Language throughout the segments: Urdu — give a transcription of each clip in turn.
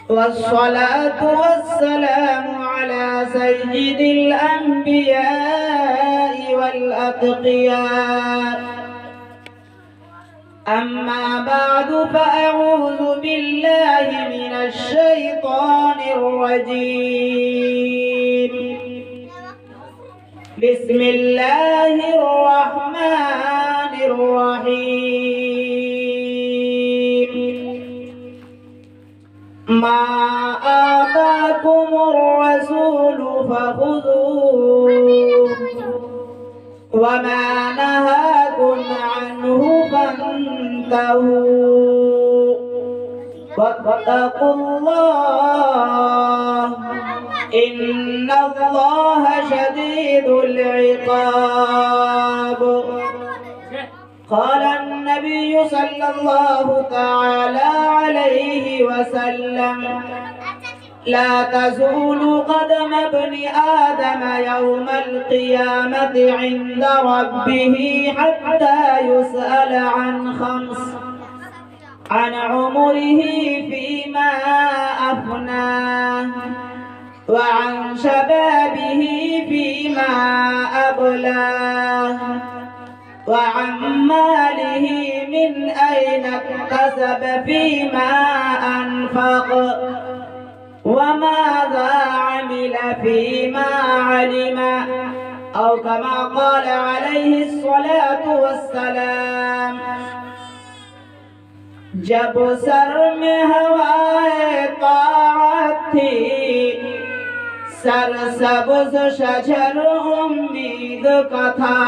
والصلاة والسلام على سيد الأنبياء والأتقياء. أما بعد فأعوذ بالله من الشيطان الرجيم. بسم الله الرحمن الرحيم. ما آتاكم الرسول فخذوه وما نهاكم عنه فانتهوا واتقوا الله إن الله شديد العقاب. قال النبي صلى الله تعالى عليه وسلم: لا تزول قدم ابن آدم يوم القيامة عند ربه حتى يسأل عن خمس: عن عمره فيما أفناه، وعن شبابه فيما أبلاه، وعن ماله من أين اكتسب فيما أنفق، وماذا عمل فيما علم، أو كما قال عليه الصلاة والسلام. جب سر میں ہوائے طاعت تھی، سر سبز شجر امید کا تھا.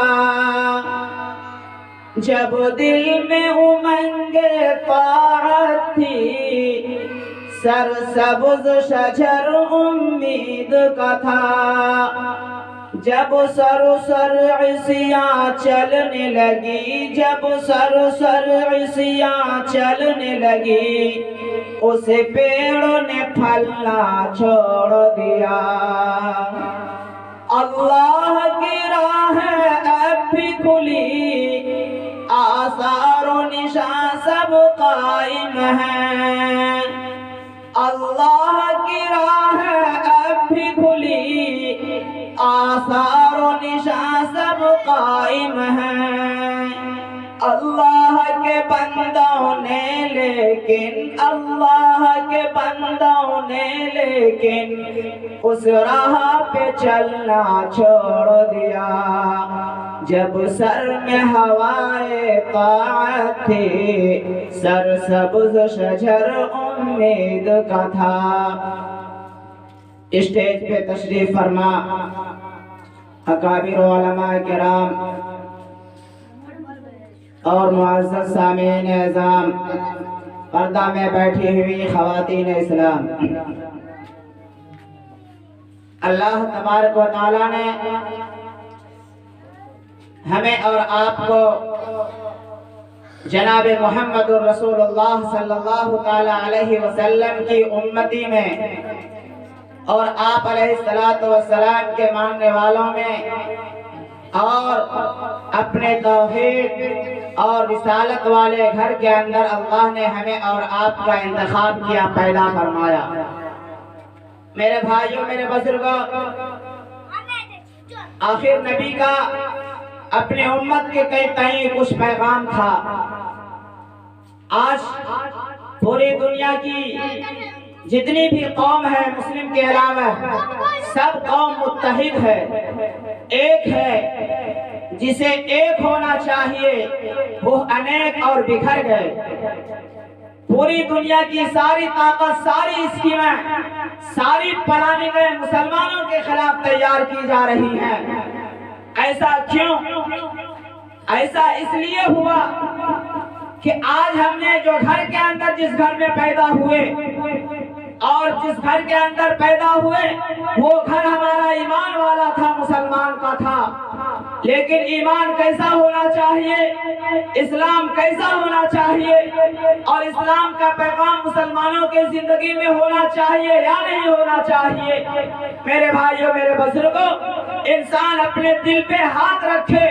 جب دل میں امنگ طاعت تھی، سر سبز شجر امید کا تھا. جب سر عصیاں چلنے لگی، جب سر عصیاں چلنے لگی، اس پیڑ نے پھلنا چھوڑ دیا. اللہ کی راہ اب بھی کھلی، آثار و نشان سب قائم ہیں. اللہ کی راہ اب بھی کھلی، آثار و نشان سب قائم ہیں. اللہ کے بندوں نے لیکن، اللہ کے بندوں نے لیکن اس راہ پہ چلنا چھوڑ دیا. جب سر میں ہوائے طاعت تھی، سر سبز شجر امید کا تھا. اسٹیج پہ تشریف فرما اکابر علماء کرام اور معزز سامعین اعظام، پردہ میں بیٹھی ہوئی خواتین اسلام، اللہ تبارک و تعالیٰ نے ہمیں اور آپ کو جناب محمد رسول اللہ صلی اللہ تعالیٰ علیہ وسلم کی امتی میں اور آپ علیہ السلام کے ماننے والوں میں اور اپنے توحید اور رسالت والے گھر کے اندر اللہ نے ہمیں اور آپ کا انتخاب کیا، پیدا فرمایا. میرے بھائیوں، میرے بزرگوں، آخر نبی کا اپنے امت کے تئیں کچھ پیغام تھا. آج پوری دنیا کی جتنی بھی قوم ہے مسلم کے علاوہ، سب قوم متحد ہے، ایک ہے. جسے ایک ہونا چاہیے وہ انیک اور بکھر گئے. پوری دنیا کی ساری طاقت، ساری اسکیمیں، ساری پلاننگیں مسلمانوں کے خلاف تیار کی جا رہی ہیں. ایسا کیوں؟ ایسا اس لیے ہوا کہ آج ہم نے جو گھر کے اندر، جس گھر میں پیدا ہوئے اور جس گھر کے اندر پیدا ہوئے، وہ گھر ہمارا ایمان والا تھا، مسلمان کا تھا. لیکن ایمان کیسا ہونا چاہیے، اسلام کیسا ہونا چاہیے، اور اسلام کا پیغام مسلمانوں کے زندگی میں ہونا چاہیے یا نہیں ہونا چاہیے؟ میرے بھائیوں، میرے بزرگوں، انسان اپنے دل پہ ہاتھ رکھے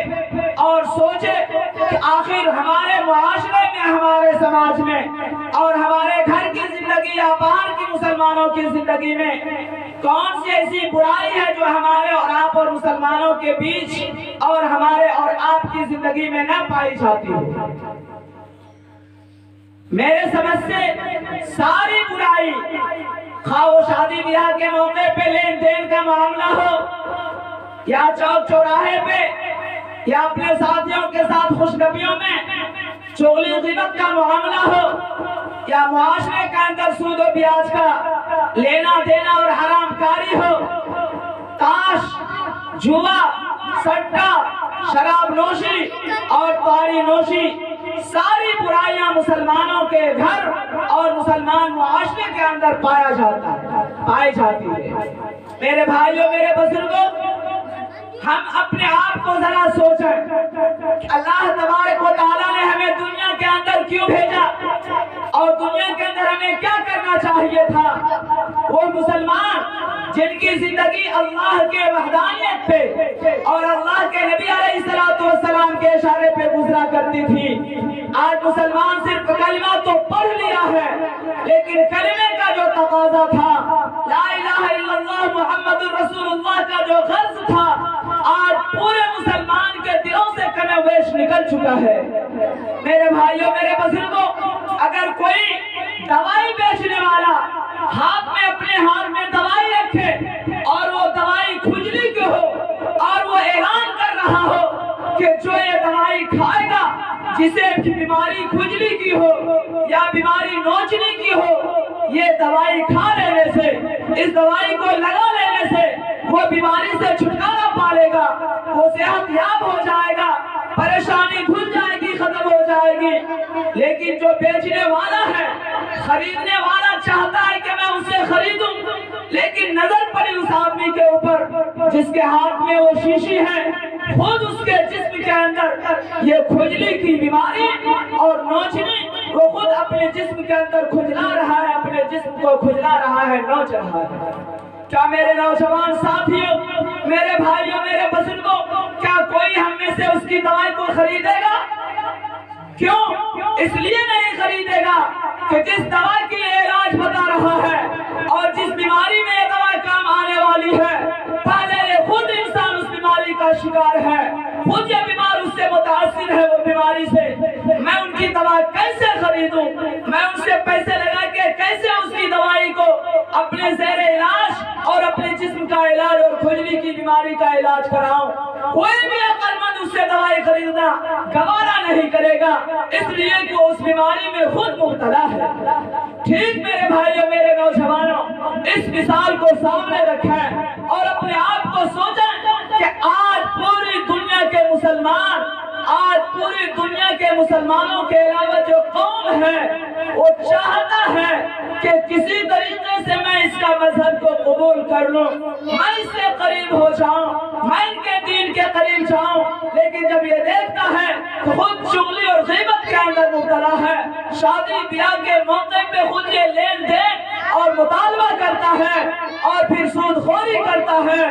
اور سوچے کہ آخر ہمارے معاشرے میں، ہمارے سماج میں اور ہمارے گھر کی زندگی یا باہر کی مسلمانوں کی زندگی میں کون سی ایسی برائی ہے جو ہمارے اور آپ اور مسلمانوں کے بیچ اور ہمارے اور آپ کی زندگی میں نہ پائی جاتی ہے۔ میرے سمجھ سے ساری برائی، خواہ وہ شادی بیاہ کے موقع پہ لین دین کا معاملہ ہو، یا چوک چوراہے پہ، یا اپنے ساتھیوں کے ساتھ خوشنبیوں میں چغلی غیبت کا معاملہ ہو، یا معاشرے کے اندر سود و بیاج کا لینا دینا اور حرام کاری ہو، تاش، جوا، سٹا، شراب نوشی اور طاری نوشی، ساری برائیاں مسلمانوں کے گھر اور مسلمان معاشرے کے اندر پائی جاتی ہے۔ میرے بھائیوں، میرے بزرگوں، ہم اپنے آپ کو ذرا سوچیں کہ اللہ تبارک و تعالیٰ نے ہمیں دنیا کے اندر کیوں بھیجا اور دنیا کے اندر ہمیں کیا کرنا چاہیے تھا۔ وہ مسلمان جن کی زندگی اللہ کے وحدانیت پہ اور اللہ کے نبی علیہ السلام کے اشارے پہ گزرا کرتی تھی، آج مسلمان صرف کلمہ تو پڑھ لیا ہے، لیکن کلمے کا جو تقاضا تھا، لا الہ الا اللہ محمد رسول اللہ کا جو غرض تھا، آج پورے مسلمان کے دلوں سے کم بیش نکل چکا ہے۔ میرے بھائیوں، میرے بزرگوں، اگر کوئی دوائی بیچنے والا اپنے ہاتھ میں دوائی رکھے اور وہ دوائی کھجلی کی ہو اور وہ اعلان کر رہا ہو کہ جو یہ دوائی کھائے گا، جسے بیماری کھجلی کی ہو یا بیماری نوچنے کی ہو، یہ دوائی کھا لینے سے، اس دوائی کو لگا لینے سے وہ بیماری سے چھٹکارا پالے گا، وہ صحت یاب ہو جائے گا، پریشانی دھل جائے گی، ختم ہو جائے گی۔ لیکن جو بیچنے والا ہے، خریدنے والا چاہتا ہے کہ میں اسے خریدوں، لیکن نظر پڑی اس آدمی کے اوپر جس کے ہاتھ میں وہ شیشی ہے، خود اس کے جسم کے اندر یہ کھجلی کی بیماری اور نوچنی، وہ خود اپنے جسم کے اندر کھجلا رہا ہے، اپنے جسم کو کھجلا رہا ہے، نوچ رہا ہے۔ کیا میرے نوجوان ساتھیوں، میرے بھائیوں، میرے بزرگوں، کیا کوئی ہم میں سے اس کی دوائی کو خریدے گا؟ کیوں؟ اس لیے نہیں خریدے گا کہ جس دوائی کی علاج بتا رہا ہے اور جس بیماری میں یہ دوائی کام آنے والی ہے، پہلے یہ خود انسان اس بیماری کا شکار ہے، خود یہ بیمار اس سے متاثر ہے وہ بیماری سے۔ میں ان کی دوائی کیسے خریدوں؟ میں ان سے پیسے لگا کے کیسے اس کی دوائی کو اپنے زیر علاج اور اپنے جسم کا علاج اور کھجلی کی بیماری کا علاج کراؤں؟ کوئی بھی عقل مند اس سے دوائی خریدنا گوارا نہیں کرے گا، اس لیے کہ وہ اس بیماری میں خود مبتلا ہے۔ ٹھیک میرے بھائیوں، میرے نوجوانوں، اس مثال کو سامنے رکھیں اور اپنے آپ کو سوچیں کہ آج پوری دنیا کے مسلمان، آج پوری دنیا کے مسلمانوں کے علاوہ جو قوم ہے وہ چاہتا ہے کہ کسی طریقے سے میں اس کا مذہب کو قبول کر لوں، میں اس سے قریب ہو جاؤں، میں ان کے دین کے قریب جاؤں، لیکن جب یہ دیکھتا ہے تو خود چغلی اور غیبت کے اندر مبتلا ہے، شادی بیاہ کے موقع پہ خود یہ لین دین اور مطالبہ کرتا ہے اور پھر سود خوری کرتا ہے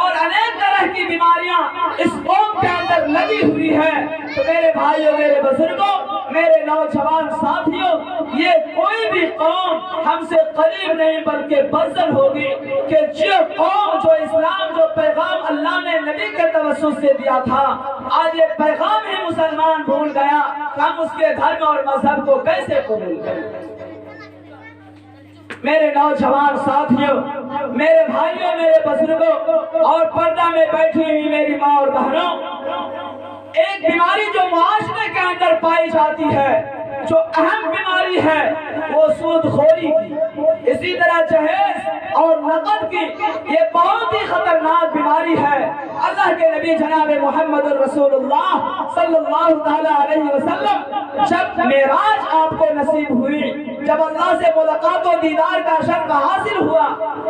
اور انیک طرح کی بیماریاں اس قوم کے اندر لگی ہوئی ہے۔ تو میرے بھائیوں، میرے بزرگوں، میرے نوجوان ساتھیوں، یہ کوئی بھی قوم ہم سے قریب نہیں بلکہ برزن ہوگی کہ جو قوم، جو اسلام، جو پیغام اللہ نے نبی کے توسط سے دیا تھا، آج یہ پیغام ہی مسلمان بھول گیا، ہم اس کے دھرم اور مذہب کو کیسے قبول کریں؟ میرے نوجوان ساتھیوں، میرے بھائیوں، میرے بزرگوں اور پردہ میں بیٹھی ہوئی میری ماں اور بہنوں، ایک بیماری جو معاشرے کے اندر پائی جاتی ہے، جو اہم بیماری ہے، وہ سود خوری کی، اسی طرح جہیز اور نقد کی، یہ بہت ہی خطرناک بیماری ہے۔ اللہ کے نبی جناب محمد رسول اللہ صلی اللہ تعالی علیہ وسلم جب معراج آپ کو نصیب ہوئی، جب اللہ سے ملاقات و دیدار کا شرف حاصل ہوا،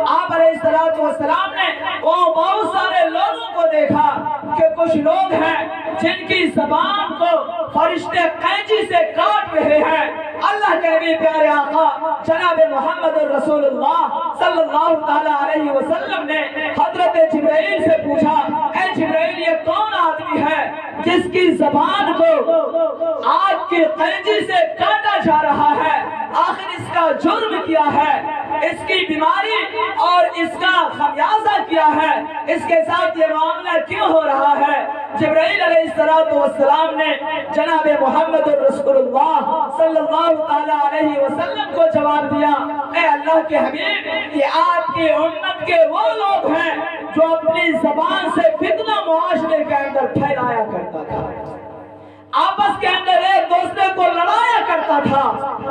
آپ علیہ السلام نے وہ بہت سارے لوگوں کو دیکھا کہ کچھ لوگ ہیں جن کی زبان کو فرشتے قینچی سے کاٹ رہے ہیں۔ اللہ کے نبی پیارے آقا جناب محمد رسول اللہ صلی اللہ تعالی علیہ وسلم نے حضرت جبرائیل سے پوچھا، اے جبرائیل یہ کون آدمی ہے جس کی زبان کو آگ کی قینچی سے کاٹا جا رہا ہے؟ آخر اس کا جرم کیا ہے؟ اس کی بیماری اور اس کا خمیازہ کیا ہے؟ اس کے ساتھ یہ معاملہ کیوں ہو رہا ہے؟ جبرائیل علیہ السلام نے جناب محمد رسول اللہ صلی اللہ تعالی علیہ وسلم کو جواب دیا، اے اللہ کے حبیب، یہ آپ کی امت کے وہ لوگ ہیں جو اپنی زبان سے فتنہ معاشرے کے اندر پھیلایا کرتا تھا، آپس کے اندر ایک دوسرے کو لڑایا کرتا تھا،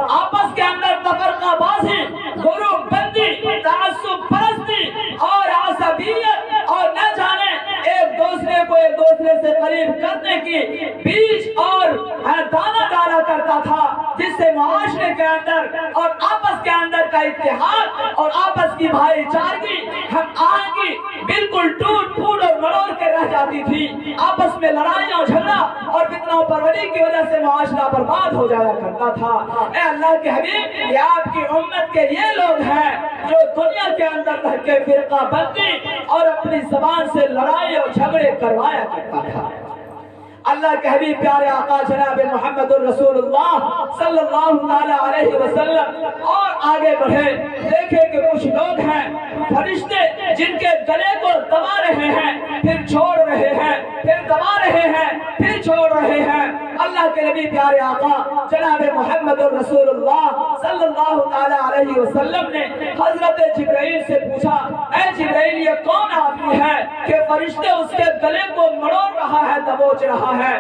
آپس کے اندر تفرقہ بازی، گروپ بندی، تعصب پرستی اور عصبیت اور نہ جانے ایک دوسرے کو ایک دوسرے سے قریب کرنے کی بیچ اور دانہ ڈالا کرتا تھا، جس سے معاشرے کے اندر اور آپس کے اندر کا اتحاد اور آپس کی بھائی چارگی ہم آہنگی بالکل ٹوٹ پھوٹ اور مروڑ کے رہ جاتی تھی، آپس میں لڑائیاں جھگڑا اور فتنہ پروری کی وجہ سے معاشرہ برباد ہو جایا کرتا تھا۔ اے اللہ کے حبیب، یہ آپ کی امت کے یہ لوگ ہیں جو دنیا کے اندر رہ کے فرقہ بندی اور اپنی زبان سے لڑائی اور جھگڑے کروایا کرتا تھا۔ اللہ کے حبیب پیارے آقا جناب محمد رسول اللہ صلی اللہ علیہ وسلم اور آگے بڑھے، دیکھیں کہ کچھ لوگ ہیں فرشتے جن کے گلے کو دبا رہے ہیں، پھر چھوڑ رہے ہیں، پھر دبا رہے ہیں، پھر چھوڑ رہے ہیں۔ اللہ کے نبی پیارے آقا جناب محمد رسول اللہ صلی اللہ علیہ وسلم نے حضرت جبرائیل سے پوچھا، اے جبرائیل یہ کون آدمی ہے کہ فرشتے اس کے گلے کو مڑوڑ رہا ہے، دبوچ رہا ہے؟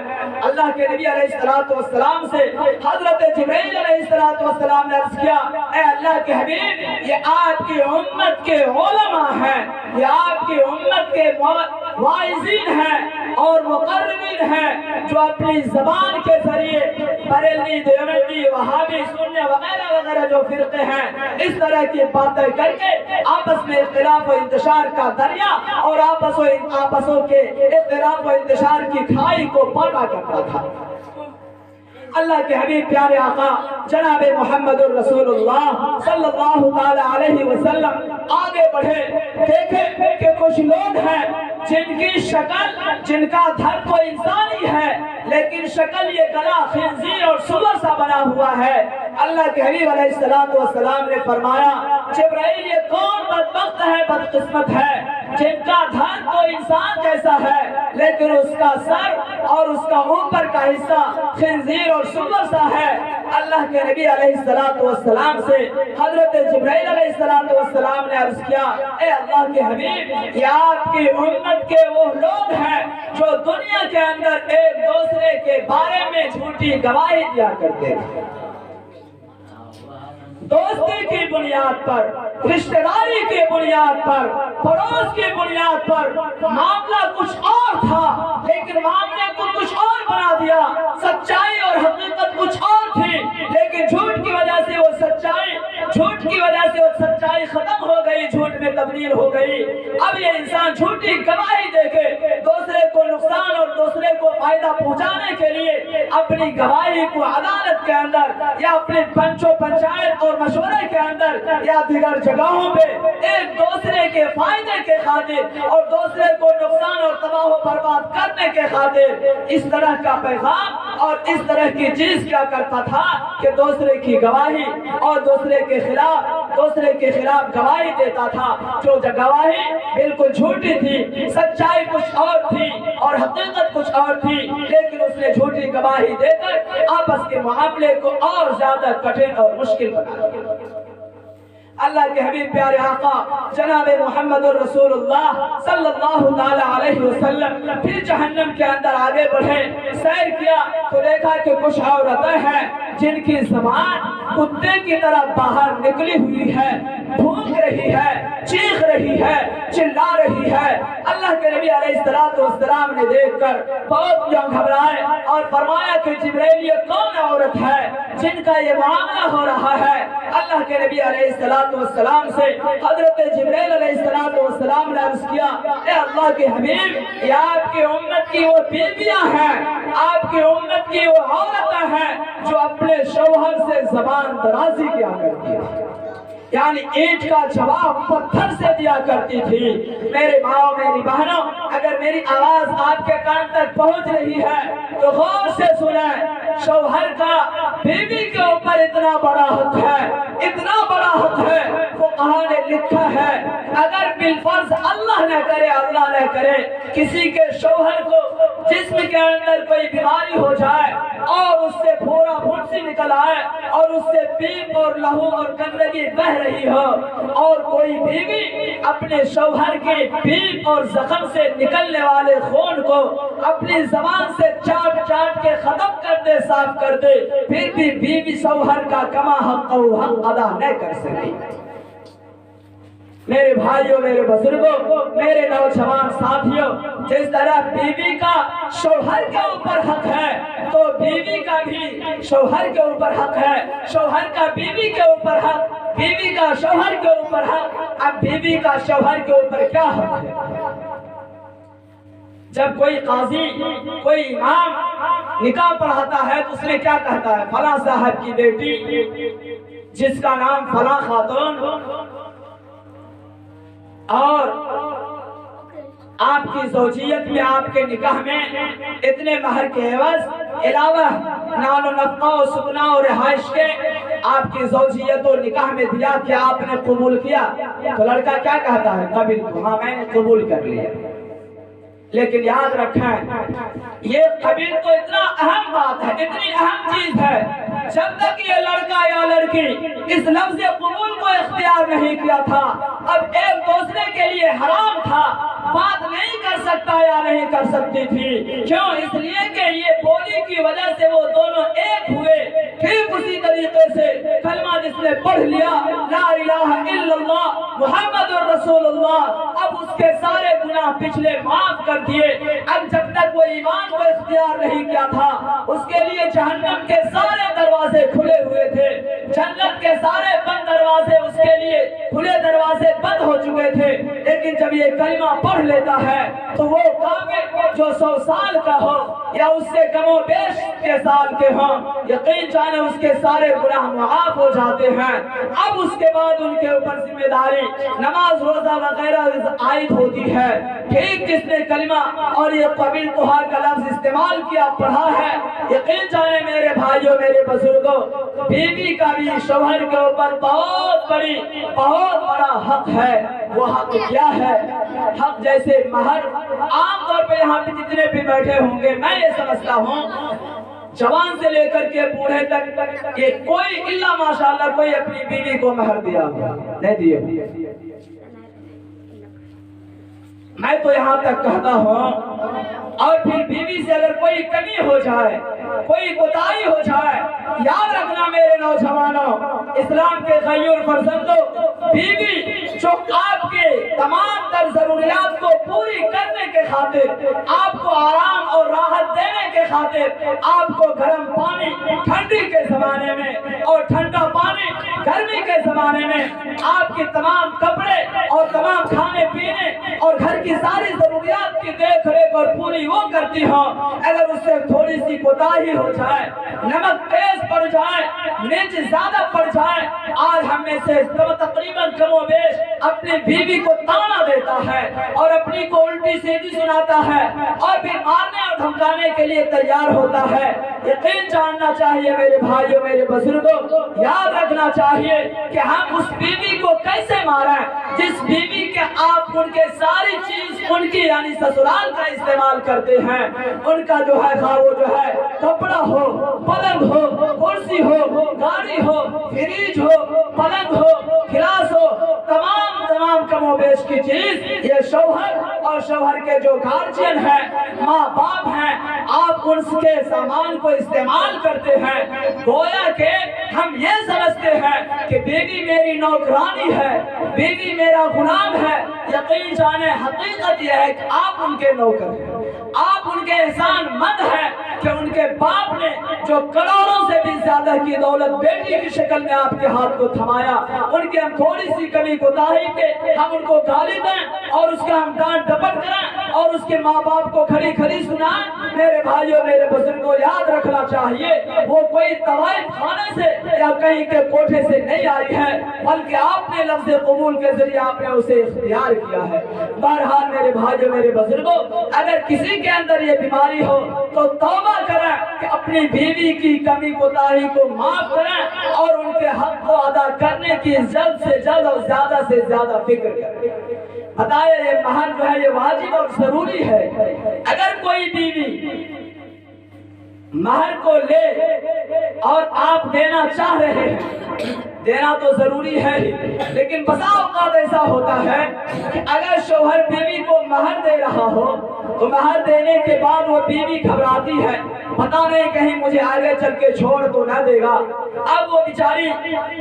اللہ کے نبی علیہ السلام سے حضرت جبرائیل علیہ السلام نے عرض کیا، اے اللہ کے حبیب، یہ آپ کی امت کے علماء ہیں، یہ آپ کی امت کے واعظین ہیں اور مقررین ہیں، جو اپنی زبان کے ذریعے بریلوی، دیوبندی، وہابی، سنی وغیرہ وغیرہ جو فرقے ہیں اس طرح کی باتیں کر کے آپس میں اختلاف و انتشار کا دریا اور آپسوں کے اختلاف و انتشار کی کھائی کو پاٹا کرتا تھا۔ اللہ کے حبیب پیارے آقا جناب محمد رسول اللہ صلی اللہ علیہ وسلم آگے بڑھے، دیکھیں کہ کچھ لوگ ہیں جن کی شکل، جن کا دھر تو انسانی ہے لیکن شکل یہ گلا خنزیر اور سور سا بنا ہوا ہے۔ اللہ کے حبیب علیہ السلام نے فرمایا، جبرائیل یہ کون بدبخت ہے، بدقسمت ہے جن کا دھر تو انسان جیسا ہے لیکن اس کا سر اور اس کا اوپر کا حصہ خنزیر اور سور سا ہے۔ اللہ کے نبی علیہ السلام سے حضرت جبرائیل علیہ السلام نے عرض کیا، اے اللہ کے حبیب، یہ آپ کی امت کے وہ لوگ ہیں جو دنیا کے اندر ایک دوسرے کے بارے میں جھوٹی گواہی دیا کرتے ہیں، دوستی کی بنیاد پر، رشتہ داری کی بنیاد پر، پڑوس کی بنیاد پر۔ معاملہ کچھ اور تھا لیکن معاملے کو کچھ اور بنا دیا، سچائی اور حقیقت کچھ اور تھی لیکن جھوٹ کی وجہ سے وہ سچائی ختم ہو گئی، جھوٹ میں تبدیل ہو گئی۔ اب یہ انسان جھوٹی گواہی دے کے دوسرے کو نقصان اور دوسرے کو فائدہ پہنچانے کے لیے اپنی گواہی کو عدالت کے اندر یا اپنے پنچ و پنچایت اور مشورے کے اندر یا دیگر جگہوں پہ ایک دوسرے کے فائدے کے خاطر اور دوسرے کو نقصان اور تباہ و برباد کرنے کے خاطر اس طرح کا پیغام اور اس طرح کی چیز کیا کرتا تھا کہ دوسرے کی گواہی اور دوسرے کے خلاف گواہی دیتا تھا، جو گواہی بالکل جھوٹی تھی، سچائی کچھ اور تھی اور حقیقت کچھ اور تھی، لیکن اس نے جھوٹی گواہی دے کر آپس کے معاملے کو اور زیادہ کٹھن اور مشکل بنا دیا۔ اللہ کے حبیب پیارے آقا جناب محمد رسول اللہ صلی اللہ علیہ وسلم پھر جہنم کے اندر آگے بڑھے، سیر کیا تو دیکھا کہ کچھ عورتیں ہیں جن کی زبان کتے کی طرح باہر نکلی ہوئی ہے، بھونک رہی ہے، چیخ رہی ہے، چلا رہی ہے۔ اللہ کے نبی علیہ السلام نے دیکھ کر بہت گھبرائے اور فرمایا کہ جبرائیل یہ کون عورت ہے جن کا یہ معاملہ ہو رہا ہے؟ اللہ کے نبی علیہ السلام سے حضرت جبرائیل علیہ السلام نے عرض کیا، اے اللہ کے حبیب، یہ آپ کی امت کی وہ بیویاں ہیں، آپ کی امت کی وہ عورتیں ہیں جو اپنے شوہر سے زبان درازی کیا کرتی ہے، یعنی اینٹ کا جواب پتھر سے دیا کرتی تھی۔ میرے ماں میری بہنوں، اگر میری آواز آپ کے کان تک پہنچ رہی ہے تو غور سے سنیں، شوہر کا بیوی کے اوپر اتنا بڑا حق ہے، اتنا بڑا حق ہے، فقہاء نے لکھا ہے اگر بالفرض اللہ نہ کرے کسی کے شوہر کو جسم کے اندر کوئی بیماری ہو جائے اور اس سے پھوڑا پھنسی نکل آئے اور اس سے پیپ اور لہو اور گندگی بہ رہی ہو، اور کوئی بیوی اپنے شوہر کے پیپ اور زخم سے نکلنے والے خون کو اپنی زبان سے چاٹ چاٹ کے ختم کر دے، صاف کر دے، پھر بھی بیوی شوہر کا کما حق ادا نہ کر سکے۔ میرے بھائیوں، میرے بزرگوں، میرے نوجوان ساتھیوں، جس طرح بیوی کا شوہر کے اوپر حق ہے تو بیوی کا بھی شوہر کے اوپر حق ہے، شوہر کا بیوی کے اوپر حق، بیوی کا شوہر کے اوپر حق۔ اب بیوی کا شوہر کے اوپر کیا حق ہے؟ جب کوئی قاضی، کوئی امام نکاح پڑھاتا ہے تو اس میں کیا کہتا ہے؟ فلاں صاحب کی بیٹی جس کا نام فلاں خاتون اور آپ کی زوجیت میں، آپ کے نکاح میں اتنے مہر کے عوض علاوہ نان و نفقہ و سکنا و رہائش کے آپ کی زوجیت و نکاح میں دیا کہ آپ نے قبول کیا، تو لڑکا کیا کہتا ہے؟ قبول کو، ہاں میں نے قبول کر لیا۔ لیکن یاد رکھیں یہ قبول تو اتنا اہم بات ہے، اتنی اہم چیز ہے، جب تک یہ لڑکا یا لڑکی اس لفظ قبول کو اختیار نہیں کیا تھا، اب ایک دوسرے کے لیے حرام تھا، بات نہیں کر سکتا یا نہیں کر سکتی تھی۔ کیوں؟ اس لیے کہ یہ بولی کی وجہ سے وہ دونوں ایک ہوئے۔ ٹھیک اسی طریقے سے کلمہ جس نے پڑھ لیا لا الہ الا اللہ محمد الرسول اللہ، اب اس کے سارے گناہ پچھلے معاف کر دیے۔ اب جب تک وہ ایمان کو اختیار نہیں کیا تھا اس کے لیے جہنم کے سارے دروازے کھلے ہوئے تھے، جنت کے سارے بند دروازے اس کے لیے کھلے دروازے بند ہو چکے تھے۔ لیکن جب یہ کلمہ پڑھ لیتا ہے تو وہ کافر جو 100 سال کا ہو یا اس سے کم و بیش کے سال کے ہوں، یقین جانے اس کے سارے گناہ معاف ہو جاتے ہیں۔ اب اس کے بعد ان کے اوپر ذمہ داری نماز روزہ وغیرہ عائد ہوتی ہے۔ ٹھیک جس نے کلمہ اور یہ قبیل طہا کا لفظ استعمال کیا، پڑھا ہے، یقین جانے میرے بھائیوں، میرے بزرگوں، بیوی کا بھی شوہر کے اوپر بہت بڑا حق ہے۔ وہ حق کیا ہے؟ حق جیسے مہر، عام طور پہ یہاں پہ جتنے بھی بیٹھے ہوں گے میں یہ سمجھتا ہوں جوان سے لے کر کے بوڑھے تک کہ کوئی الا ماشاءاللہ کوئی اپنی بیوی کو مہر دیا نہیں دیے۔ میں تو یہاں تک کہتا ہوں، اور پھر بیوی سے اگر کوئی کمی ہو جائے، کوئی کوتاہی ہو جائے، یاد رکھنا میرے نوجوانوں، اسلام کے غیور فرزندوں، بیوی جو آپ کے تمام تر ضروریات کو پوری کرنے کے خاطر، آپ کو آرام اور راحت دینے کے خاطر، آپ کو گرم پانی ٹھنڈی کے زمانے میں اور ٹھنڈا پانی گرمی کے زمانے میں، آپ کے تمام کپڑے اور تمام کھانے پینے اور گھر کی ساری ضروریات کی دیکھ ریکھ اور پوری وہ کرتی ہوں۔ اگر اس سے تھوڑی سی کوتاہی ہو جائے، نمک تیز پڑ جائے، مرچ زیادہ پڑ جائے، آج ہم میں سے تقریباً کم و بیش اپنی بیوی کو تانا دیتا ہے اور اپنی کو الٹی سیدھی سناتا ہے اور پھر مارنے اور دھمکانے کے لیے تیار ہوتا ہے۔ یقین جاننا چاہیے میرے بھائیوں، میرے بزرگوں، یاد رکھنا چاہیے کہ ہم اس بیوی کو کیسے ماریں جس بیوی کے آپ ان کے ساری چیز ان کی یعنی سسرال کا استعمال کرتے ہیں۔ ان کا جو ہے خواہ وہ جو ہے کپڑا ہو، پلنگ ہو، کرسی ہو، گاڑی ہو، فریج ہو، پلنگ ہو، گلاس ہو، تمام کم و بیش کی چیز یہ شوہر اور شوہر کے جو گارجین ہیں، ماں باپ ہیں، آپ ان کے سامان کو استعمال کرتے ہیں گویا کہ ہم یہ سمجھتے ہیں کہ بیوی میری نوکرانی ہے، بیوی میرا غلام ہے۔ یقین جانے حقیقت یہ ہے کہ آپ ان کے نوکر ہیں، آپ ان کے احسان مند ہیں کہ ان کے باپ نے جو کروڑوں سے بھی زیادہ کی دولت بیٹی کی شکل میں آپ کے ہاتھ کو تھمایا، ان کے ہم تھوڑی سی کمی کوتاہی پہ ہم ان کو گالی دیں اور اس کا ہم ڈانٹ ڈپٹ کریں اور اس کے ماں باپ کو کھڑی کھڑی سنائیں؟ میرے بھائیوں، میرے بزرگوں، یاد رکھنا چاہیے وہ کوئی طوائف خانے سے یا کہیں کے کوٹھے سے نہیں آئی ہے، بلکہ آپ نے لفظ قبول کے ذریعے آپ نے اسے اختیار کیا ہے۔ بہرحال میرے بھائیوں، میرے بزرگوں، اگر کسی کے اندر یہ بیماری ہو تو توبہ کریں کہ اپنی بیوی کی کمی کوتاہی کو معاف کریں اور ان کے حق کو ادا کرنے کی جلد سے جلد اور زیادہ سے زیادہ فکر کریں۔ بتائیں یہ مہر جو ہے یہ واجب اور ضروری ہے۔ اگر کوئی بیوی مہر کو لے اور آپ دینا چاہ رہے ہیں، دینا تو ضروری ہے ہی، لیکن بسا اوقات ایسا ہوتا ہے کہ اگر شوہر بیوی کو مہر دے رہا ہو تو مہر دینے کے بعد وہ بیوی گھبراتی ہے، پتہ نہیں کہیں مجھے آگے چل کے چھوڑ تو نہ دے گا۔ اب وہ بیچاری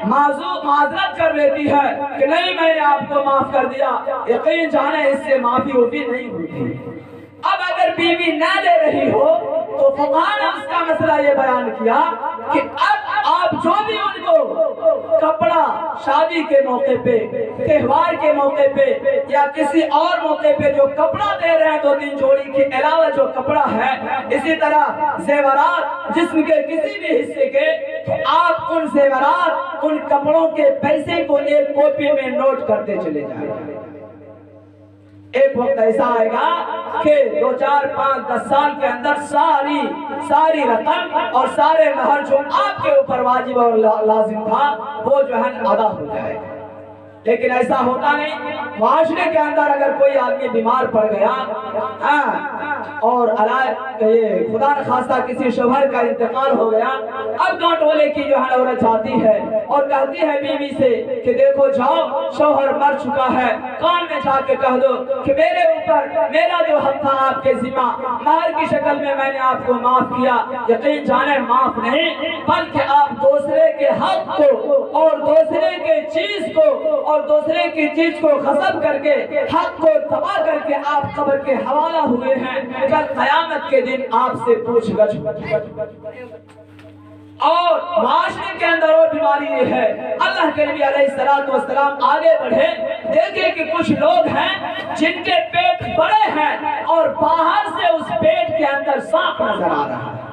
معذرت کر لیتی ہے کہ نہیں میں نے آپ کو معاف کر دیا، یقین جانے اس سے معافی ہوتی نہیں ہوتی۔ اب اگر بیوی نہ دے رہی ہو تو فقہ نے اس کا مسئلہ یہ بیان کیا کہ اب آپ جو بھی ان کو کپڑا شادی کے موقع پہ، تہوار کے موقع پہ یا کسی اور موقع پہ جو کپڑا دے رہے ہیں 2-3 جوڑی کے علاوہ جو کپڑا ہے، اسی طرح زیورات جسم کے کسی بھی حصے کے، تو آپ ان زیورات ان کپڑوں کے پیسے کو ایک کاپی میں نوٹ کرتے چلے جائیں۔ ایک وقت ایسا آئے گا کہ 2, 4, 5, 10 سال کے اندر ساری رقم اور سارے مہر جو آپ کے اوپر واجب اور لازم تھا وہ جو ہے ادا ہو جائے گا۔ لیکن ایسا ہوتا نہیں۔ معاشرے کے اندر اگر کوئی آدمی بیمار پڑ گیا اور خدا نخواستہ کسی شوہر کا انتقال ہو گیا، اب گانٹولے کی جو ہے عورت جاتی ہے اور کہتی ہے بیوی سے کہ دیکھو جاؤ شوہر مر چکا ہے، کان میں جا کے کہہ دو کہ میرے اوپر میرا جو حق تھا آپ کے ذمہ مہر کی شکل میں میں نے آپ کو معاف کیا۔ یقین جانے معاف نہیں بلکہ آپ دوسرے کے حق کو اور دوسرے کے چیز کو اور دوسرے کی چیز کو غصب کر کے حق کو تباہ کر کے آپ قبر کے حوالہ ہوئے ہیں۔ کل قیامت کے دن آپ سے پوچھ گچھ اور معاشرے کے اندر اور بیماری یہ ہے۔ اللہ کے نبی علیہ السلام آگے بڑھے، دیکھیں کہ کچھ لوگ ہیں جن کے پیٹ بڑے ہیں اور باہر سے اس پیٹ کے اندر سانپ نظر آ رہا ہے۔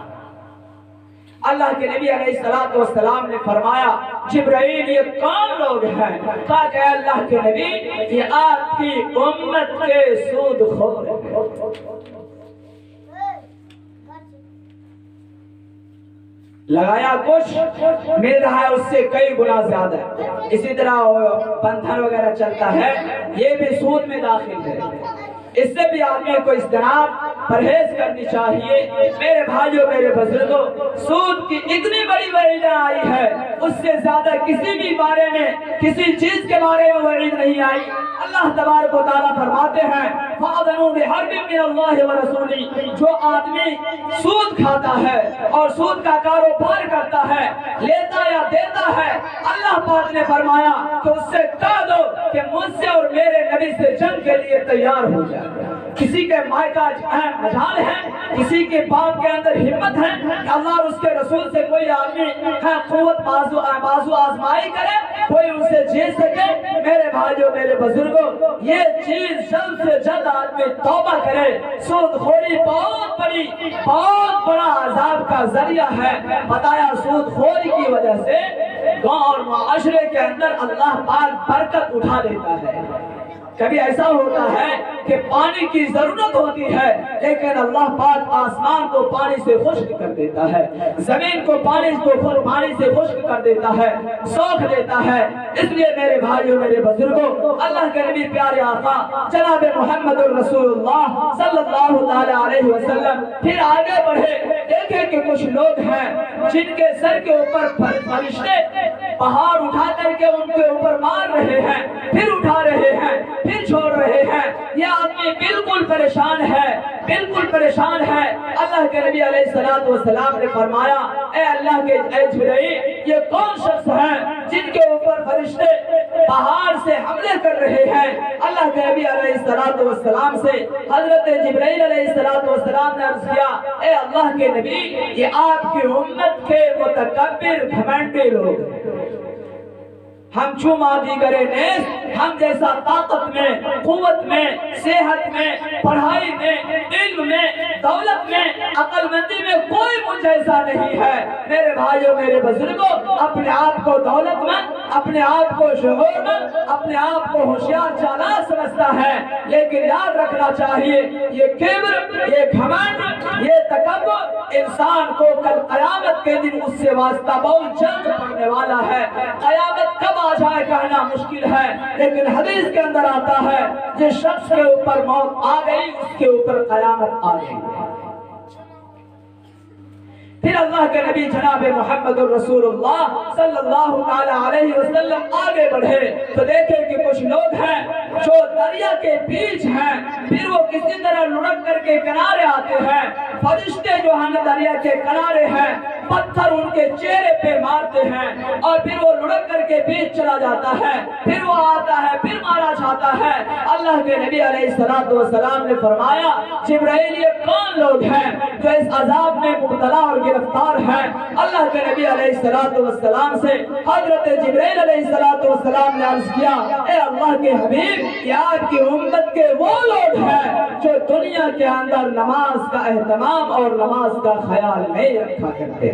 اللہ کے نبی علیہ السلام نے فرمایا جبرائیل یہ کون لوگ ہیں؟ کہا کہ اللہ کے نبی یہ آپ کی امت کے سود خور ہیں۔ لگایا کچھ مل رہا ہے اس سے کئی گنا زیادہ ہے۔ اسی طرح بندھن وغیرہ چلتا ہے، یہ بھی سود میں داخل ہے۔ اس سے بھی آدمی کو اجتناب پرہیز کرنی چاہیے۔ میرے بھائیوں، میرے بزرگوں، سود کی اتنی بڑی وعید آئی ہے، اس سے زیادہ کسی بھی بارے میں کسی چیز کے بارے میں وعید نہیں آئی۔ اللہ تبارک و تعالیٰ فرماتے ہیں فَأَذَنُوا بِحَرْبٍ مِّنَ اللَّهِ وَرَسُولِهِ، جو آدمی سود کھاتا ہے اور سود کا کاروبار کرتا ہے، لیتا یا دیتا ہے، اللہ پاک نے فرمایا کہ اس سے کہہ دو کہ مجھ سے اور میرے نبی سے جنگ کے لیے تیار ہو جائے۔ کسی کے مائے کا مجال ہے، کسی کے باپ کے اندر ہمت ہے کہ اللہ اور اس کے رسول سے کوئی آدمی قوت بازو آزمائی کرے، کوئی اسے جیت سکے؟ میرے بھائیوں، میرے بزرگوں، یہ چیز جلد سے جلد آدمی توبہ کرے۔ سود خوری بہت بڑا عذاب کا ذریعہ ہے۔ بتایا سود خوری کی وجہ سے گاؤں اور معاشرے کے اندر اللہ پاک برکت اٹھا لیتا ہے۔ کبھی ایسا ہوتا ہے کہ پانی کی ضرورت ہوتی ہے لیکن اللہ پاک آسمان کو پانی سے خشک کر دیتا ہے، زمین کو پانی سے خشک کر دیتا ہے، سوکھ دیتا ہے۔ اس لیے میرے بھائیوں، میرے بزرگوں، اللہ کے نبی پیارے آقا جناب محمد الرسول اللہ صلی اللہ علیہ وسلم پھر آگے بڑھے، دیکھیں کہ کچھ لوگ ہیں جن کے سر کے اوپر فرشتے پہاڑ اٹھا کر کے ان کے اوپر مار رہے ہیں، پھر اٹھا رہے ہیں، پھر چھوڑ رہے ہیں۔ یہ آدمی آدمی بالکل پریشان ہے، بالکل پریشان ہے۔ اللہ کے نبی علیہ الصلوۃ والسلام نے فرمایا اے اللہ کے اے جبرائیل یہ کون شخص ہیں جن کے اوپر فرشتے پہاڑ سے حملے کر رہے ہیں؟ اللہ کے نبی علیہ الصلوۃ والسلام سے حضرت جبرائیل علیہ الصلوۃ والسلام نے عرض کیا اے اللہ کے نبی یہ آپ کی امت کے متکبر گھمنڈی لوگ ہم چوما دیگرے نیز ہم جیسا طاقت میں، قوت میں، صحت میں، پڑھائی میں، علم میں، دولت میں، عقل مندی میں کوئی مجھ جیسا نہیں ہے۔ میرے بھائیوں میرے بزرگوں، اپنے آپ کو دولت مند، اپنے آپ کو شعور مند، اپنے آپ کو ہوشیار چالاک سمجھتا ہے، لیکن یاد رکھنا چاہیے یہ کبر، یہ گھمنڈ، یہ تکبر انسان کو کل قیامت کے دن اس سے واسطہ بہت جلد پڑنے والا ہے۔ قیامت کب آ جائے کہنا مشکل ہے، لیکن حدیث کے اندر آتا ہے جس شخص کے اوپر موت آ گئی اس کے اوپر قیامت آ گئی۔ پھر اللہ کے نبی جناب محمد الرسول اللہ صلی اللہ علیہ وسلم آگے بڑھے تو دیکھیں کہ کچھ لوگ ہیں جو دریا کے بیچ ہیں، پھر وہ کسی طرح لڑک کر کے کنارے آتے ہیں۔ فرشتے جو ہم دریا کے کنارے ہیں پتھر ان کے چہرے پہ مارتے ہیں اور پھر وہ لڑک کر کے بیچ چلا جاتا ہے، پھر وہ آتا ہے، پھر مارا جاتا ہے۔ اللہ کے نبی علیہ الصلوۃ والسلام نے فرمایا جبرائیل یہ کون لوگ ہیں جو اس عذاب میں مبتلا اور گرفتار ہیں؟ اللہ کے نبی علیہ الصلوۃ والسلام سے حضرت جبرائیل علیہ الصلوۃ والسلام نے عرض کیا اے اللہ کے حبیب یہ آپ کی امت کے وہ لوگ ہیں جو دنیا کے اندر نماز کا اہتمام اور نماز کا خیال نہیں رکھا کرتے۔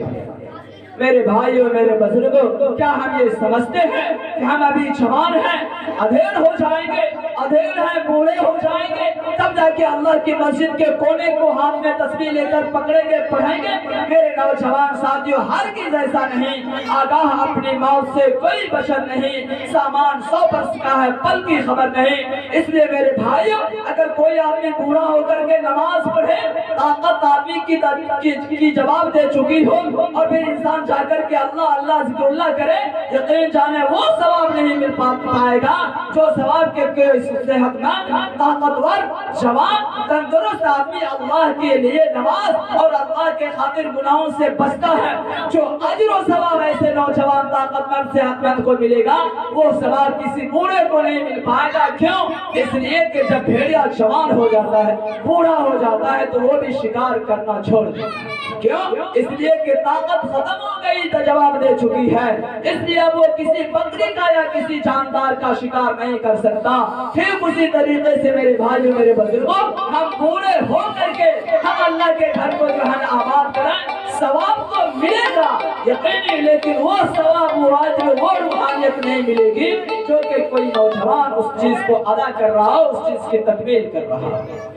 میرے بھائیوں میرے بزرگوں، کیا ہم یہ سمجھتے ہیں کہ ہم ابھی جوان ہیں، ادھیڑ ہو جائیں گے، ادھیڑ ہیں بوڑھے ہو جائیں گے تب جا کے اللہ کی مسجد کے کونے کو ہاتھ میں تسبیح لے کر پکڑیں گے پڑھیں گے؟ میرے نوجوان ساتھیوں ہرگز ایسا نہیں۔ آگاہ اپنی موت سے کوئی بشر نہیں، سامان 100 برس کا ہے پل کی خبر نہیں۔ اس لیے میرے بھائیوں اگر کوئی آدمی بوڑھا ہو کر کے نماز پڑھے، طاقت آدمی کی جواب دے چکی ہو اور پھر انسان جا کر کے اللہ اللہ ذکر اللہ کرے، یقین جانے وہ ثواب نہیں مل پائے گا جو ثواب کے صحت مند، طاقتور، جوان، تندرست آدمی اللہ کے لیے نماز اور اللہ کے خاطر گناہوں سے بچتا ہے۔ جو اجر و ثواب ایسے نوجوان طاقت مند صحت مند کو ملے گا وہ ثواب کسی بوڑھے کو نہیں مل پائے گا۔ کیوں؟ اس لیے کہ جب بھیڑیا جوان ہو جاتا ہے، بوڑھا ہو جاتا ہے تو وہ بھی شکار کرنا چھوڑ دیتا ہے۔ کیوں؟ اس لیے کہ طاقت ختم ہو گئی تو جواب دے چکی ہے، اس لیے اب وہ کسی بکری کا یا کسی جاندار کا شکار نہیں کر سکتا۔ ٹھیک اسی طریقے سے میرے بھائیوں میرے بزرگوں، ہم بوڑھے ہو کر کے ہم اللہ کے گھر کو جو ہے آباد کریں، ثواب تو ملے گا یقینی، لیکن وہ ثواب وہ اجر وہ روحانیت نہیں ملے گی جو کہ کوئی نوجوان اس چیز کو ادا کر رہا ہو، اس چیز کی تکمیل کر رہا ہو۔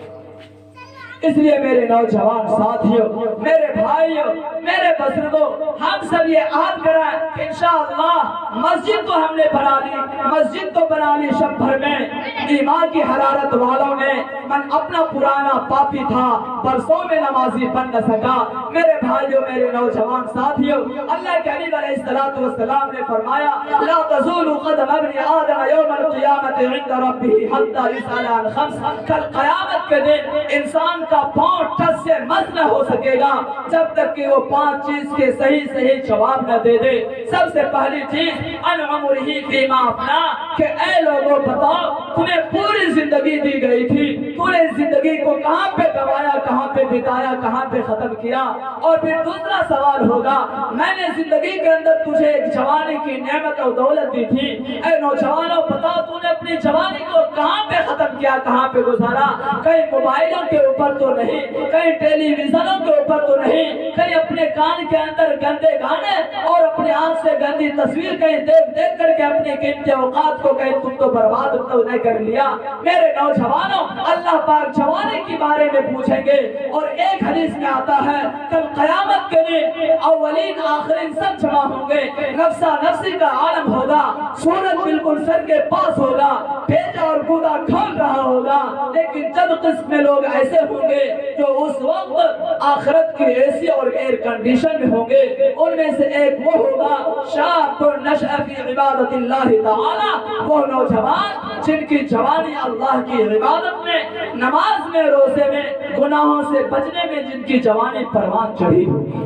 اس لیے میرے نوجوان ساتھیوں، میرے بھائیوں، میرے بزرگوں، ہم سب یہ عہد کریں انشاءاللہ مسجد تو ہم نے بنا لی، مسجد تو بنا لی شب بھر میں، ایمان کی حرارت والوں نے من اپنا پرانا پاپی تھا برسوں میں نمازی بن نہ سکا۔ میرے بھائیوں میرے نوجوان ساتھیوں، اللہ کے حبیب علیہ الصلوۃ والسلام نے فرمایا لا تزول قدم ابن آدم یوم القیامت عند ربہ حتی یسأل عن خمس، کل قیامت کے دن انسان کا پاؤں ٹس سے مس نہ ہو سکے گا جب تک کہ وہ 5 چیز کے صحیح جواب نہ دے دے۔ سب سے پہلی چیز ان عمرہ فیما افنا، کہ اے لوگوں بتاؤ تمہیں پوری زندگی دی گئی تھی، تو نے زندگی کو کہاں پہ گوایا، کہاں پہ بتایا، کہاں پہ ختم کیا؟ اور پھر دوسرا سوال ہوگا میں نے زندگی کے اندر تجھے ایک جوانی کی نعمت اور دولت دی تھی، اے نوجوانوں بتاؤ تو نے اپنی جوانی کو کہاں پہ ختم کیا، کہاں پہ گزارا؟ کہیں موبائلوں کے اوپر تو نہیں، کہیں ٹیلی ویژنوں کے اوپر تو نہیں، کہیں اپنے کان کے اندر گندے گانے اور اپنے آنکھ سے گندی تصویر کہیں دیکھ کر کے اپنے قیمتی اوقات کو کہیں تم تو برباد تو نہیں کر لیا؟ میرے نوجوانوں اللہ پاک جوانی کے بارے میں پوچھیں گے، اور ایک حدیث میں آتا ہے کل قیامت کے دن اولین آخرین سب جمع ہوں گے، نفسا نفسی کا عالم ہوگا، سورج بالکل سر کے پاس ہوگا، بھیجا اور کودا کھول رہا ہوگا، لیکن جب قسم میں لوگ ایسے ہوں گے جو اس وقت آخرت کی اے سی اور ایئر کنڈیشن میں ہوں گے. ان میں سے ایک وہ ہوگا شاب نشأ فی عبادت اللہ تعالی، وہ نوجوان جن کی جوانی اللہ کی عبادت میں، نماز میں، روزے میں، گناہوں سے بچنے میں جن کی جوانی پروان چڑھی ہوگی.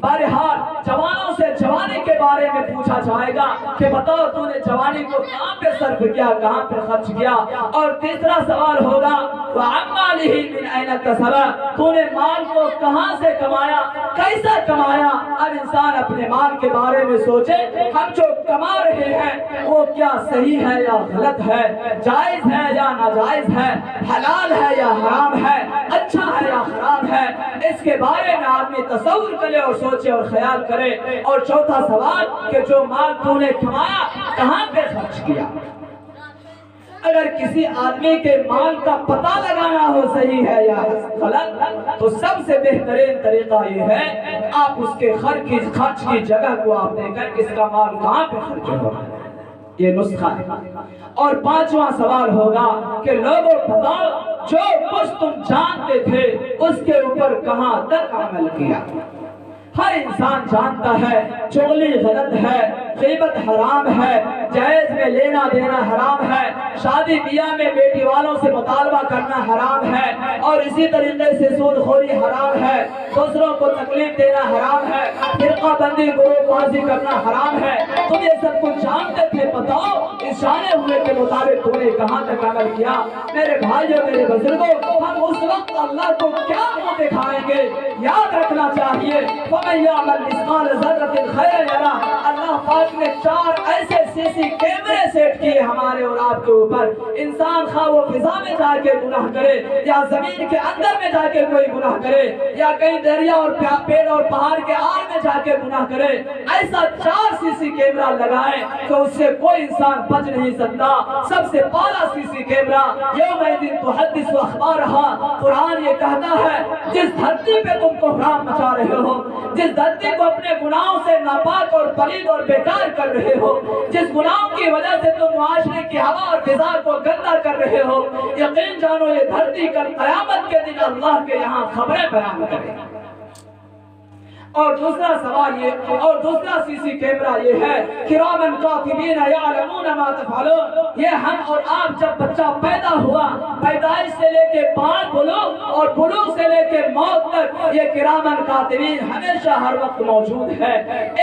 بہرحال جوانوں سے جوانی کے بارے میں پوچھا جائے گا کہ بتاؤ تو نے جوانی کو کہاں پہ صرف کیا، کہاں پہ خرچ کیا. اور تیسرا سوال ہوگا وَعَنْ مَالِهِ مِنْ أَيْنَ اكْتَسَبَ، تو نے مال کو کہاں سے کمایا، کیسا کمایا. اب انسان اپنے مال کے بارے میں سوچے، ہم جو کما رہے ہیں وہ کیا صحیح ہے یا غلط ہے، جائز ہے یا ناجائز ہے، حلال ہے یا حرام ہے، اچھا ہے یا خراب ہے. اس کے بارے میں آدمی تصور کرے اور سوچے اور خیال کرے. اور چوتھا سوال کہ جو مال تو نے کمایا کہاں پہ خرچ کیا. اگر کسی آدمی کے مال کا پتہ لگانا ہو صحیح ہے یا غلط، تو سب سے بہترین طریقہ یہ ہے آپ اس کے خرچ کی جگہ کو آپ دیکھیں کہ اس کا مال کہاں پہ خرچ ہو رہا ہے. یہ نسخہ ہے. اور پانچواں سوال ہوگا کہ لوگوں بتاؤ جو کچھ تم جانتے تھے اس کے اوپر کہاں تک عمل کیا. ہر انسان جانتا ہے چغلی غلط ہے، غیبت حرام ہے، جائز میں لینا دینا حرام ہے، شادی بیاہ میں بیٹی والوں سے مطالبہ کرنا حرام ہے، اور اسی طریقے سے سود خوری حرام ہے، دوسروں کو تکلیف دینا حرام ہے، فرقہ بندی گروہ بازی کرنا حرام ہے. تم یہ سب کچھ جانتے تھے، بتاؤ اس جانے ہوئے کے مطابق تم نے کہاں تک عمل کیا. میرے بھائیوں، میرے بزرگوں، ہم اس وقت اللہ کو کیا منہ دکھائیں گے؟ یاد رکھنا چاہیے وَمَن يَعْمَلْ مِثْقَالَ ذَرَّةٍ خَيْرًا يَرَهُ. اللہ پاک نے 4 ایسے CC کیمرے سیٹ کیے ہمارے اور آپ کے اوپر. انسان خواہ وہ فضا میں جا کے گناہ کرے یا زمین کے اندر میں جا کے کوئی گناہ کرے یا کہیں دریا اور پیڑ اور پہاڑ کے آڑ میں جا کے گناہ کرے، ایسا 4 CC کیمرہ لگائیں تو اس سے کوئی انسان بچ نہیں سکتا. سب سے پہلا CC کیمرہ یومئذ تحدث اخبارها. قرآن یہ کہتا ہے جس دھرتی پہ تم کوہرام مچا رہے ہو، جس دھرتی کو اپنے گناہوں سے ناپاک اور پلید اور بیکار کر رہے ہو، جس گناہوں کی وجہ سے تم معاشرے کی ہوا اور فضا کو گندا کر رہے ہو، یقین جانو یہ دھرتی کل قیامت کے دن اللہ کے یہاں خبریں بیان کرے. اور دوسرا سوال یہ، اور دوسرا CC کیمرہ یہ ہے کراما کاتبین یعلمون ما تفعلون. یہ ہم اور آپ جب بچہ پیدا ہوا، پیدائش سے لے کے بعد بلوغ اور بلوغ سے لے کے موت تک، یہ کراما کاتبین ہمیشہ ہر وقت موجود ہے.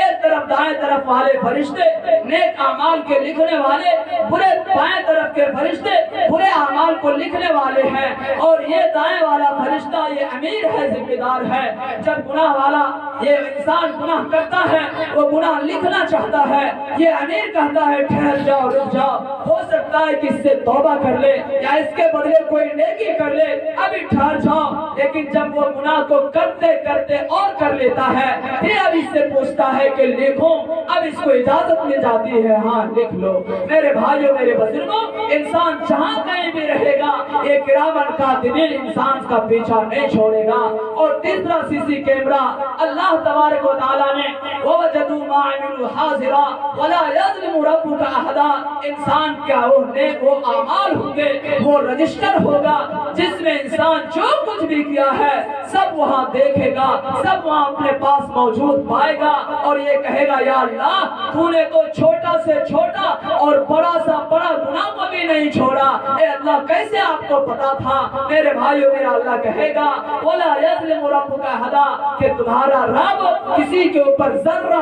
ایک طرف دائیں طرف والے فرشتے نیک اعمال کے لکھنے والے، برے بائیں طرف کے فرشتے برے اعمال کو لکھنے والے ہیں. اور یہ دائیں والا فرشتہ یہ امیر ہے، ذمہ دار ہے. جب گناہ والا یہ انسان گناہ کرتا ہے، وہ گناہ لکھنا چاہتا ہے، یہ امیر کہتا ہے ٹھہر جاؤ، رک جاؤ، ہو سکتا ہے کہ اس سے توبہ کر لے یا اس کے بدلے کوئی نیکی کر لے، ابھی ٹھہر جاؤ. لیکن جب وہ گناہ کو کرتے کرتے اور کر لیتا ہے، پھر اب اس سے پوچھتا ہے کہ لکھو. اب اس کو اجازت مل جاتی ہے، ہاں لکھ لو. میرے بھائیوں، میرے بزرگوں، انسان جہاں کہیں بھی رہے گا یہ کراما کاتبین انسان کا پیچھا نہیں چھوڑے گا. اور تیسرا CC کیمرہ اللہ تبارک و تعالیٰ نے وَوَجَدُوا مَا عَمِلُوا حَاضِرًا وَلَا يَظْلِمُ رَبُّكَ أَحَدًا. انسان کیا وہ اعمال ہوں گے، وہ رجسٹر ہوگا جس میں انسان جو کچھ بھی کیا ہے سب وہاں دیکھے گا، سب وہاں اپنے پاس موجود پائے گا. اور یہ کہے گا یا اللہ تو نے تو چھوٹا سے چھوٹا اور بڑا سا بڑا گناہ کو بھی نہیں چھوڑا. اے اللہ کیسے آپ کو پتا تھا؟ میرے بھائیو، میرا اللہ کہے گا وَلَا يَظْلِمُ رَبُّكَ أَحَدًا کہ تمہارا رب کسی کے اوپر ذرہ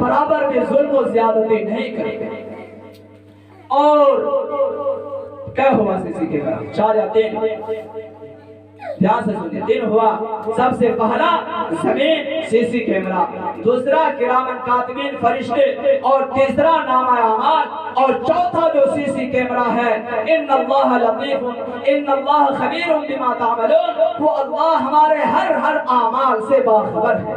برابر بھی ظلم و زیادتی نہیں کرے گا. اور کیا ہوا CC کے بعد 4 یا 3؟ دھیان سے سنیے. 3 ہوا. سب سے پہلا زمین CC کیمرہ، دوسرا کراما کاتبین فرشتے، اور تیسرا نامہ اعمال، اور چوتھا جو CC کیمرہ ہے ان اللہ لطیف ان اللہ خبیر بما تعملون. وہ اللہ ہمارے ہر اعمال سے باخبر ہے.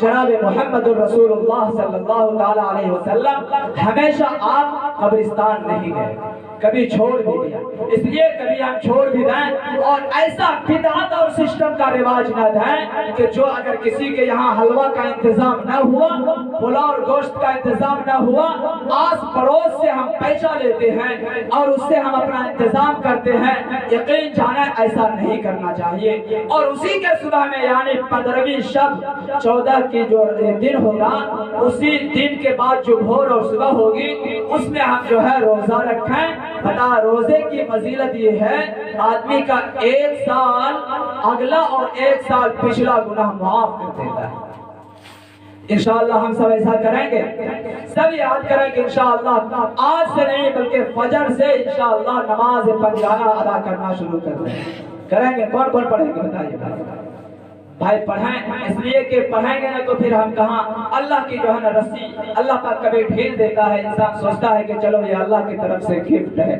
جناب محمد الرسول اللہ صلی اللہ تعالی علیہ وسلم ہمیشہ آپ قبرستان نہیں گئے، کبھی چھوڑ بھی دیا، اس لیے کبھی ہم چھوڑ بھی دیں اور ایسا بدعت اور سسٹم کا رواج نہ دیں کہ جو اگر کسی کے یہاں حلوہ کا انتظام نہ ہوا، پلاؤ اور گوشت کا انتظام نہ ہوا، آس پڑوس سے ہم پیسہ لیتے ہیں اور اس سے ہم اپنا انتظام کرتے ہیں، یقین جانا ایسا نہیں کرنا چاہیے۔ اور اسی کے صبح میں یعنی 15ویں شب 14 کی جو دن ہوگا، اسی دن کے بعد جو بھور اور صبح ہوگی اس میں ہم جو ہے روزہ رکھیں۔ بتا روزے کی فضیلت یہ ہے آدمی کا 1 سال اگلا اور 1 سال پچھلا گناہ معاف کر دیتا ہے۔ انشاءاللہ ہم سب ایسا کریں گے، سب یاد کریں گے انشاءاللہ، آج سے نہیں بلکہ فجر سے انشاءاللہ نماز پنجانہ ادا کرنا شروع کریں گے۔ کون کون پڑھیں گے بتائیے بھائی؟ پڑھیں، اس لیے کہ پڑھیں گے نا تو پھر ہم کہاں، اللہ کی جو ہے نا رسی اللہ پاک کبھی ڈھیل دیتا ہے، انسان سوچتا ہے کہ چلو یہ اللہ کی طرف سے گفٹ ہے،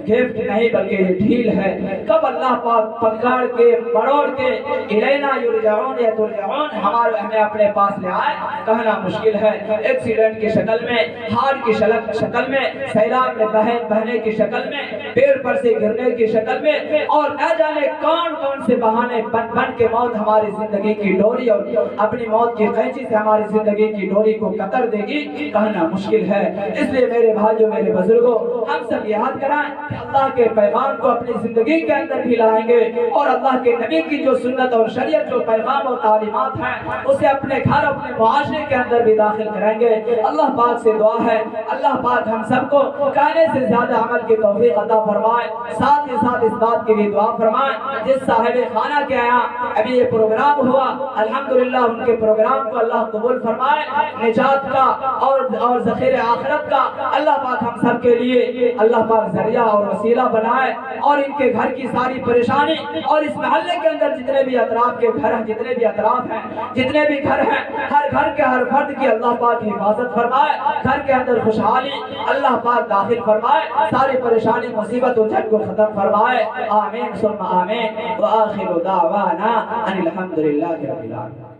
گفٹ نہیں بلکہ یہ ڈھیل ہے۔ کب اللہ پاک پکڑ کے مروڑ کے الینا یرجعون یا ترجعون ہمیں اپنے پاس لے آئے کہنا مشکل ہے۔ ایکسیڈنٹ کی شکل میں، ہار کی شکل میں، سیلاب میں بہنے کی شکل میں، پیڑ پر سے گرنے کی شکل میں، اور نہ جانے کون کون سے بہانے بن کے موت ہماری زندگی کی ڈوری اور اپنی موت کی قینچی سے ہماری زندگی کی ڈوری کو قطر دے گی کہنا مشکل ہے۔ اس لیے میرے بھائیوں، میرے بزرگوں، ہم سب یاد کرائیں کہ اللہ کے پیغام کو اپنی زندگی کے اندر بھی لائیں گے اور اللہ کے نبی کی جو سنت اور شریعت جو پیغام اور تعلیمات ہیں اسے اپنے گھر، اپنے معاشرے کے اندر بھی داخل کریں گے۔ اللہ پاک سے دعا ہے اللہ پاک ہم سب کو کہنے سے زیادہ عمل کی توفیق عطا فرمائے، ساتھ ہی ساتھ اس بات کی بھی دعا فرمائے جس صاحب خانہ کے یہاں ابھی یہ پروگرام ہوا، الحمدللہ ان کے پروگرام کو اللہ قبول فرمائے، نجات کا اور ذخیرہ آخرت کا اللہ پاک ہم سب کے لیے اللہ پاک ذریعہ اور وسیلہ بنائے، اور ان کے گھر کی ساری پریشانی اور اس محلے کے اندر جتنے بھی اطراف کے گھر ہیں، جتنے بھی اطراف ہیں، جتنے بھی گھر ہیں، ہر گھر کے ہر فرد کی اللہ پاک حفاظت فرمائے، گھر کے اندر خوشحالی اللہ پاک داخل فرمائے، ساری پریشانی مصیبت و جھٹ کو ختم فرمائے، آمین ثم آمین، وآخر دعوانا ان الحمدللہ رب العالمین۔